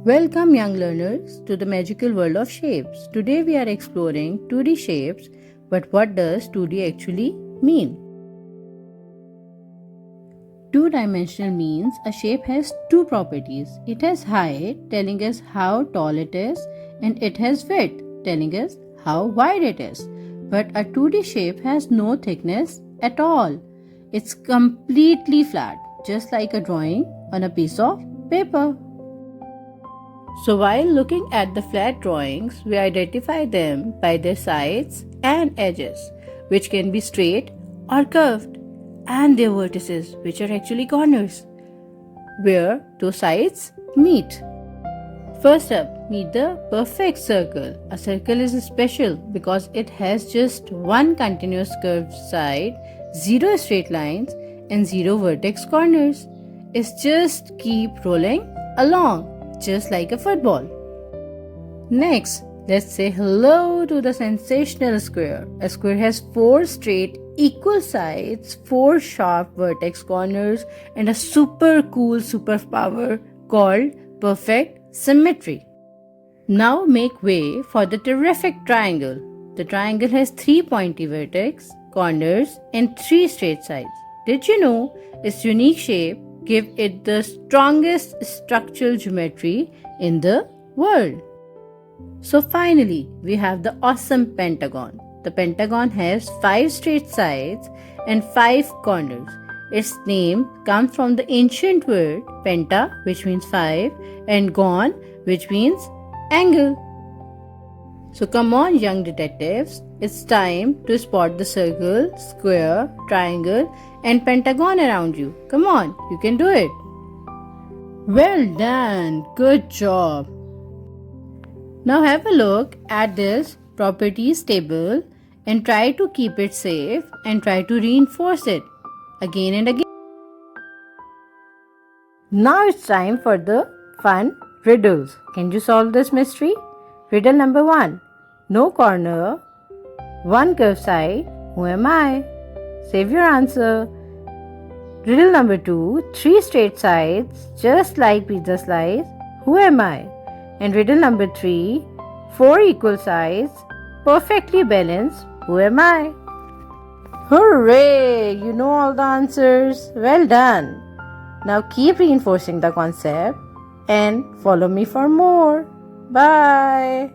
Welcome, young learners, to the magical world of shapes. Today we are exploring 2D shapes, but what does 2D actually mean? Two-dimensional means a shape has two properties. It has height, telling us how tall it is, and it has width, telling us how wide it is. But a 2D shape has no thickness at all. It's completely flat, just like a drawing on a piece of paper. So while looking at the flat drawings, we identify them by their sides and edges, which can be straight or curved, and their vertices, which are actually corners, where two sides meet. First up, meet the perfect circle. A circle is special because it has just one continuous curved side, zero straight lines, and zero vertex corners. It's just keep rolling along, just like a football. Next, let's say hello to the sensational square. A square has four straight equal sides, four sharp vertex corners, and a super cool superpower called perfect symmetry. Now make way for the terrific triangle. The triangle has three pointy vertex corners and three straight sides. Did you know its unique shape give it the strongest structural geometry in the world? So finally, we have the awesome pentagon. The pentagon has 5 straight sides and 5 corners. Its name comes from the ancient word penta, which means 5, and gon, which means angle. So come on, young detectives, it's time to spot the circle, square, triangle, and pentagon around you. Come on, you can do it. Well done, good job. Now have a look at this properties table and try to keep it safe and try to reinforce it again and again. Now it's time for the fun riddles. Can you solve this mystery? Riddle number 1. No corner, one curved side. Who am I? Save your answer. Riddle number 2. 3 straight sides, just like pizza slice. Who am I? And riddle number 3. 4 equal sides, perfectly balanced. Who am I? Hooray! You know all the answers. Well done. Now keep reinforcing the concept and follow me for more. Bye.